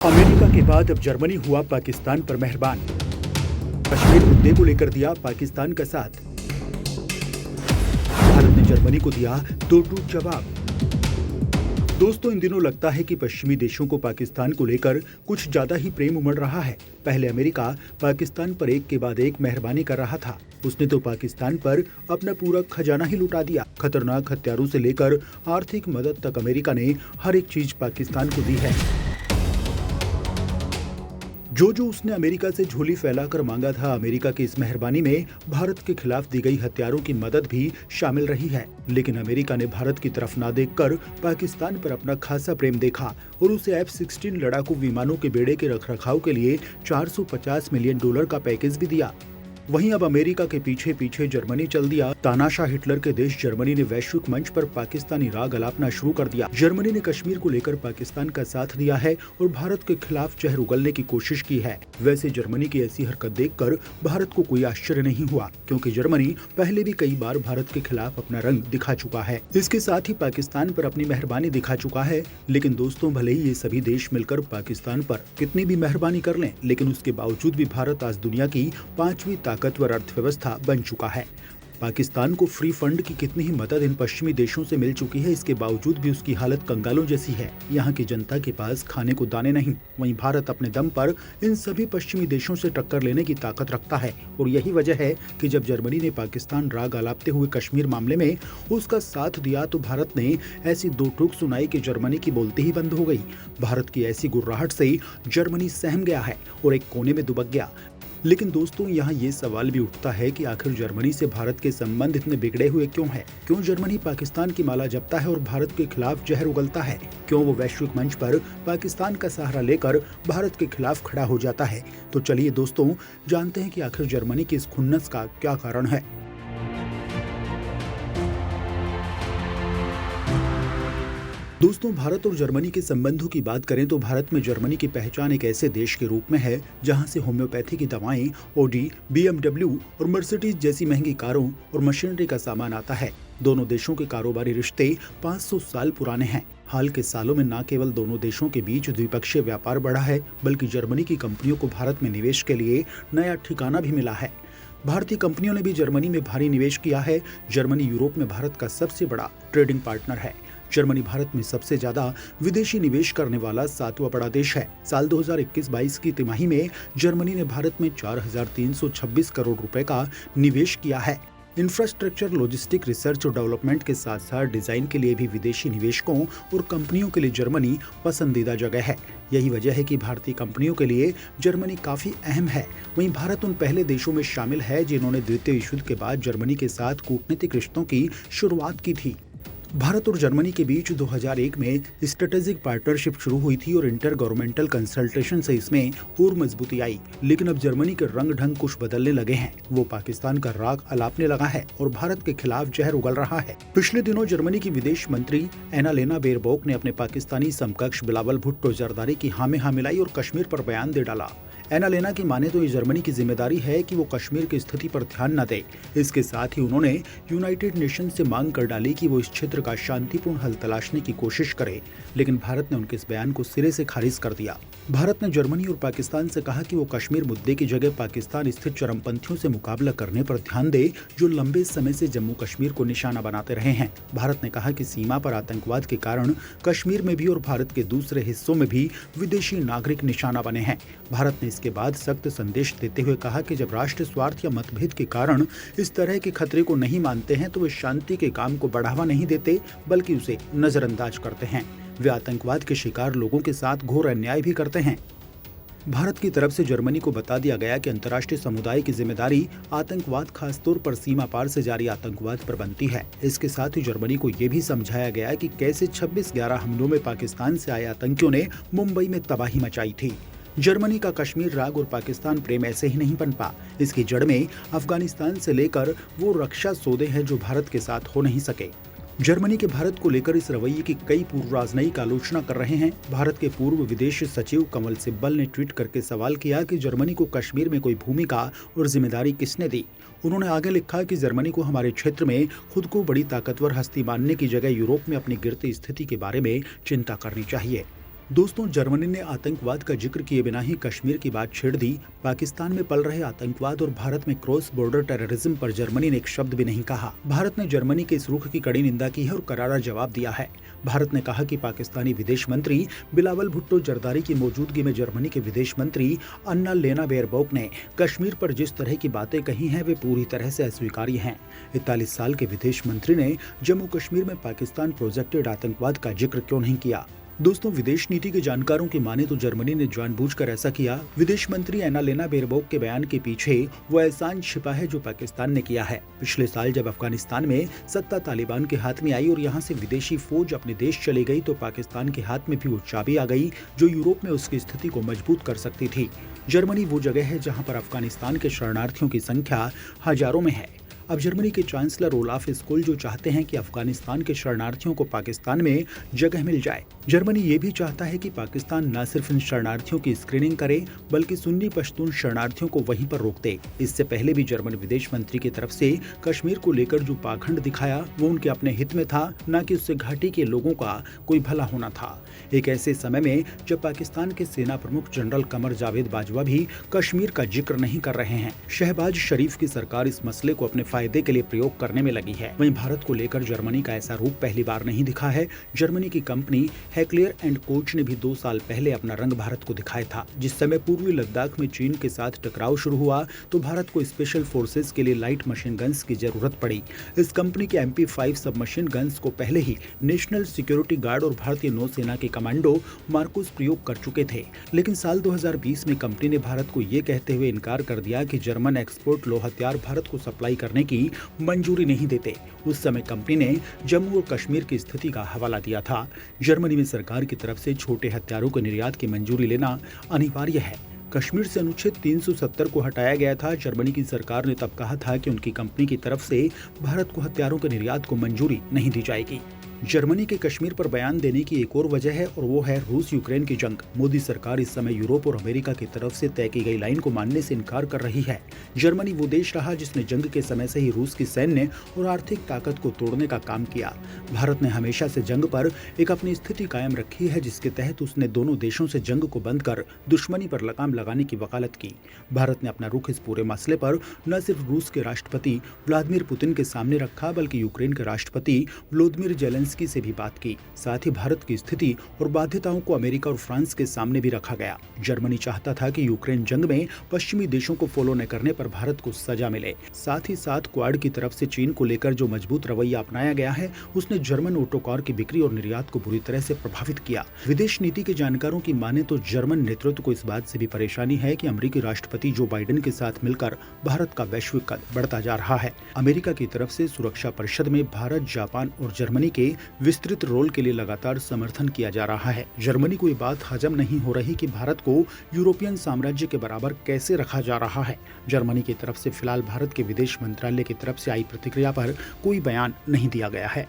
America के बाद अब जर्मनी हुआ पाकिस्तान पर मेहरबान। कश्मीर मुद्दे को लेकर दिया पाकिस्तान का साथ। भारत ने जर्मनी को दिया दो टूक जवाब। दोस्तों, इन दिनों लगता है कि पश्चिमी देशों को पाकिस्तान को लेकर कुछ ज्यादा ही प्रेम उमड़ रहा है। पहले अमेरिका पाकिस्तान पर एक के बाद एक मेहरबानी कर रहा था। उसने तो पाकिस्तान पर अपना पूरा खजाना ही लुटा दिया। खतरनाक हथियारों से लेकर आर्थिक मदद तक अमेरिका ने हर एक चीज पाकिस्तान को दी है। जो उसने अमेरिका से झोली फैलाकर मांगा था, अमेरिका की इस मेहरबानी में भारत के खिलाफ दी गई हथियारों की मदद भी शामिल रही है। लेकिन अमेरिका ने भारत की तरफ ना देखकर पाकिस्तान पर अपना खासा प्रेम देखा और उसे F-16 लड़ाकू विमानों के बेड़े के रखरखाव के लिए $450 मिलियन का पैकेज भी दिया। वहीं अब अमेरिका के पीछे पीछे जर्मनी चल दिया। तानाशाह हिटलर के देश जर्मनी ने वैश्विक मंच पर पाकिस्तानी राग अलापना शुरू कर दिया। जर्मनी ने कश्मीर को लेकर पाकिस्तान का साथ दिया है और भारत के खिलाफ जहर उगलने की कोशिश की है। वैसे जर्मनी की ऐसी हरकत देखकर भारत को कोई आश्चर्य नहीं हुआ, क्योंकि जर्मनी पहले भी कई बार भारत के खिलाफ अपना रंग दिखा चुका है। इसके साथ ही पाकिस्तान पर अपनी मेहरबानी दिखा चुका है। लेकिन दोस्तों, भले ही ये सभी देश मिलकर पाकिस्तान पर कितनी भी मेहरबानी कर लें, लेकिन उसके बावजूद भी भारत आज दुनिया की 5वीं ताकतवर अर्थव्यवस्था बन चुका है। पाकिस्तान को फ्री फंड की कितनी ही मदद इन पश्चिमी देशों से मिल चुकी है, इसके बावजूद भी उसकी हालत कंगालों जैसी है। यहाँ की जनता के पास खाने को दाने नहीं। वहीं भारत अपने दम पर इन सभी पश्चिमी देशों से टक्कर लेने की ताकत रखता है और यही वजह है कि जब जर्मनी ने पाकिस्तान राग अलापते हुए कश्मीर मामले में उसका साथ दिया, तो भारत ने ऐसी दो टूक सुनाई कि जर्मनी की बोलती ही बंद हो गई। भारत की ऐसी गुर्राहट से जर्मनी सहम गया है और एक कोने में दुबक गया। लेकिन दोस्तों, यहाँ ये सवाल भी उठता है कि आखिर जर्मनी से भारत के संबंध इतने बिगड़े हुए क्यों हैं? क्यों जर्मनी पाकिस्तान की माला जपता है और भारत के खिलाफ जहर उगलता है? क्यों वो वैश्विक मंच पर पाकिस्तान का सहारा लेकर भारत के खिलाफ खड़ा हो जाता है? तो चलिए दोस्तों, जानते हैं कि आखिर जर्मनी की इस खुन्नस का क्या कारण है। दोस्तों, भारत और जर्मनी के संबंधों की बात करें तो भारत में जर्मनी की पहचान एक ऐसे देश के रूप में है जहां से होम्योपैथी की दवाएं, ऑडी, BMW और मर्सिडीज जैसी महंगी कारों और मशीनरी का सामान आता है। दोनों देशों के कारोबारी रिश्ते 500 साल पुराने हैं। हाल के सालों में न केवल दोनों देशों के बीच द्विपक्षीय व्यापार बढ़ा है, बल्कि जर्मनी की कंपनियों को भारत में निवेश के लिए नया ठिकाना भी मिला है। भारतीय कंपनियों ने भी जर्मनी में भारी निवेश किया है। जर्मनी यूरोप में भारत का सबसे बड़ा ट्रेडिंग पार्टनर है। जर्मनी भारत में सबसे ज्यादा विदेशी निवेश करने वाला 7वां बड़ा देश है। साल 2021-22 की तिमाही में जर्मनी ने भारत में 4,326 करोड़ रुपए का निवेश किया है। इंफ्रास्ट्रक्चर, लॉजिस्टिक, रिसर्च और डेवलपमेंट के साथ साथ डिजाइन के लिए भी विदेशी निवेशकों और कंपनियों के लिए जर्मनी पसंदीदा जगह है। यही वजह है कि भारतीय कंपनियों के लिए जर्मनी काफी अहम है। वहीं भारत उन पहले देशों में शामिल है जिन्होंने द्वितीय विश्व युद्ध के बाद जर्मनी के साथ कूटनीतिक रिश्तों की शुरुआत की थी। भारत और जर्मनी के बीच 2001 में स्ट्रेटेजिक पार्टनरशिप शुरू हुई थी और इंटर गवर्नमेंटल कंसल्टेशन से इसमें और मजबूती आई। लेकिन अब जर्मनी के रंग ढंग कुछ बदलने लगे हैं। वो पाकिस्तान का राग अलापने लगा है और भारत के खिलाफ जहर उगल रहा है। पिछले दिनों जर्मनी की विदेश मंत्री एनालेना बेरबॉक ने अपने पाकिस्तानी समकक्ष बिलावल भुट्टो जरदारी की हाँ में हाँ मिलाई और कश्मीर पर बयान दे डाला। एनालेना की माने तो ये जर्मनी की जिम्मेदारी है कि वो कश्मीर की स्थिति पर ध्यान न दे। इसके साथ ही उन्होंने यूनाइटेड नेशन से मांग कर डाली कि वो इस क्षेत्र का शांतिपूर्ण हल तलाशने की कोशिश करे। लेकिन भारत ने उनके इस बयान को सिरे से खारिज कर दिया। भारत ने जर्मनी और पाकिस्तान से कहा कि वो कश्मीर मुद्दे की जगह पाकिस्तान स्थित चरमपंथियों से मुकाबला करने पर ध्यान दे, जो लंबे समय से जम्मू कश्मीर को निशाना बनाते रहे हैं। भारत ने कहा कि सीमा पर आतंकवाद के कारण कश्मीर में भी और भारत के दूसरे हिस्सों में भी विदेशी नागरिक निशाना बने हैं। भारत ने इसके बाद सख्त संदेश देते हुए कहा कि जब राष्ट्र स्वार्थ या मतभेद के कारण इस तरह के खतरे को नहीं मानते हैं, तो वे शांति के काम को बढ़ावा नहीं देते, बल्कि उसे नजरअंदाज करते हैं। वे आतंकवाद के शिकार लोगों के साथ घोर अन्याय भी करते हैं। भारत की तरफ से जर्मनी को बता दिया गया कि अंतर्राष्ट्रीय समुदाय की जिम्मेदारी आतंकवाद, खासतौर पर सीमा पार से जारी आतंकवाद पर बनती है। इसके साथ ही जर्मनी को ये भी समझाया गया कि कैसे 26/11 हमलों में पाकिस्तान से आए आतंकियों ने मुंबई में तबाही मचाई थी। जर्मनी का कश्मीर राग और पाकिस्तान प्रेम ऐसे ही नहीं पनपा। इसकी जड़ में अफगानिस्तान से लेकर वो रक्षा सौदे हैं जो भारत के साथ हो नहीं सके। जर्मनी के भारत को लेकर इस रवैये की कई पूर्व राजनयिक आलोचना कर रहे हैं। भारत के पूर्व विदेश सचिव कमल सिब्बल ने ट्वीट करके सवाल किया कि जर्मनी को कश्मीर में कोई भूमिका और जिम्मेदारी किसने दी। उन्होंने आगे लिखा कि जर्मनी को हमारे क्षेत्र में खुद को बड़ी ताकतवर हस्ती मानने की जगह यूरोप में अपनी गिरती स्थिति के बारे में चिंता करनी चाहिए। दोस्तों, जर्मनी ने आतंकवाद का जिक्र किए बिना ही कश्मीर की बात छेड़ दी। पाकिस्तान में पल रहे आतंकवाद और भारत में क्रॉस बॉर्डर टेररिज्म पर जर्मनी ने एक शब्द भी नहीं कहा। भारत ने जर्मनी के इस रुख की कड़ी निंदा की है और करारा जवाब दिया है। भारत ने कहा कि पाकिस्तानी विदेश मंत्री बिलावल भुट्टो जरदारी की मौजूदगी में जर्मनी के विदेश मंत्री अन्ना लेना बेयरबॉक ने कश्मीर पर जिस तरह की बातें कही हैं वे पूरी तरह से अस्वीकार्य हैं। 41 साल के विदेश मंत्री ने जम्मू कश्मीर में पाकिस्तान प्रोजेक्टेड आतंकवाद का जिक्र क्यों नहीं किया। दोस्तों, विदेश नीति के जानकारों की माने तो जर्मनी ने जानबूझकर ऐसा किया। विदेश मंत्री एनालेना बेयरबॉक के बयान के पीछे वो एहसान छिपा है जो पाकिस्तान ने किया है। पिछले साल जब अफगानिस्तान में सत्ता तालिबान के हाथ में आई और यहाँ से विदेशी फौज अपने देश चली गई तो पाकिस्तान के हाथ में भी वो चाबी आ गई जो यूरोप में उसकी स्थिति को मजबूत कर सकती थी। जर्मनी वो जगह है जहाँ पर अफगानिस्तान के शरणार्थियों की संख्या हजारों में है। अब जर्मनी के चांसलर ओलाफ स्कोल जो चाहते हैं कि अफगानिस्तान के शरणार्थियों को पाकिस्तान में जगह मिल जाए। जर्मनी ये भी चाहता है कि पाकिस्तान न सिर्फ इन शरणार्थियों की स्क्रीनिंग करे बल्कि सुन्नी पश्तून शरणार्थियों को वहीं पर रोक दे। इससे पहले भी जर्मन विदेश मंत्री की तरफ से कश्मीर को लेकर जो पाखंड दिखाया वो उनके अपने हित में था, न कि उससे घाटी के लोगों का कोई भला होना था। एक ऐसे समय में जब पाकिस्तान के सेना प्रमुख जनरल कमर जावेद बाजवा भी कश्मीर का जिक्र नहीं कर रहे हैं। शहबाज शरीफ की सरकार इस मसले को अपने फायदे के लिए प्रयोग करने में लगी है। वहीं भारत को लेकर जर्मनी का ऐसा रूप पहली बार नहीं दिखा है। जर्मनी की कंपनी हैक्लेयर एंड कोच ने भी 2 साल पहले अपना रंग भारत को दिखाया था। जिस समय पूर्वी लद्दाख में चीन के साथ टकराव शुरू हुआ तो भारत को स्पेशल फोर्सेस के लिए लाइट मशीन गन्स की जरूरत पड़ी। इस कंपनी के MP5 सब मशीन गन्स को पहले ही नेशनल सिक्योरिटी गार्ड और भारतीय नौसेना के कमांडो मार्कुस प्रयोग कर चुके थे। लेकिन साल 2020 में कंपनी ने भारत को ये कहते हुए इनकार कर दिया कि जर्मन एक्सपोर्ट लो हथियार भारत को सप्लाई करने की मंजूरी नहीं देते। उस समय कंपनी ने जम्मू और कश्मीर की स्थिति का हवाला दिया था। जर्मनी में सरकार की तरफ से छोटे हथियारों के निर्यात की मंजूरी लेना अनिवार्य है। कश्मीर से अनुच्छेद 370 को हटाया गया था। जर्मनी की सरकार ने तब कहा था कि उनकी कंपनी की तरफ से भारत को हथियारों के निर्यात को मंजूरी नहीं दी जाएगी। जर्मनी के कश्मीर पर बयान देने की एक और वजह है और वो है रूस यूक्रेन की जंग। मोदी सरकार इस समय यूरोप और अमेरिका की तरफ से तय की गई लाइन को मानने से इनकार कर रही है। जर्मनी वो देश रहा जिसने जंग के समय से ही रूस की सैन्य और आर्थिक ताकत को तोड़ने का काम किया। भारत ने हमेशा से जंग पर एक अपनी स्थिति कायम रखी है जिसके तहत उसने दोनों देशों से जंग को बंद कर दुश्मनी पर लगाम लगाने की वकालत की। भारत ने अपना रुख इस पूरे मसले पर न सिर्फ रूस के राष्ट्रपति व्लादिमीर पुतिन के सामने रखा बल्कि यूक्रेन के राष्ट्रपति वोलोदिमीर जेलेंस्की से भी बात की। साथ ही भारत की स्थिति और बाध्यताओं को अमेरिका और फ्रांस के सामने भी रखा गया। जर्मनी चाहता था कि यूक्रेन जंग में पश्चिमी देशों को फॉलो न करने पर भारत को सजा मिले। साथ ही साथ क्वाड की तरफ से चीन को लेकर जो मजबूत रवैया अपनाया गया है उसने जर्मन ऑटो कार की बिक्री और निर्यात को बुरी तरह से प्रभावित किया। विदेश नीति के जानकारों की माने तो जर्मन नेतृत्व को इस बात से भी परेशानी है कि अमेरिकी राष्ट्रपति जो बाइडेन के साथ मिलकर भारत का वैश्विक कद बढ़ता जा रहा है। अमेरिका की तरफ से सुरक्षा परिषद में भारत, जापान और जर्मनी के विस्तृत रोल के लिए लगातार समर्थन किया जा रहा है। जर्मनी को ये बात हजम नहीं हो रही कि भारत को यूरोपियन साम्राज्य के बराबर कैसे रखा जा रहा है। जर्मनी की तरफ से फिलहाल भारत के विदेश मंत्रालय की तरफ से आई प्रतिक्रिया पर कोई बयान नहीं दिया गया है।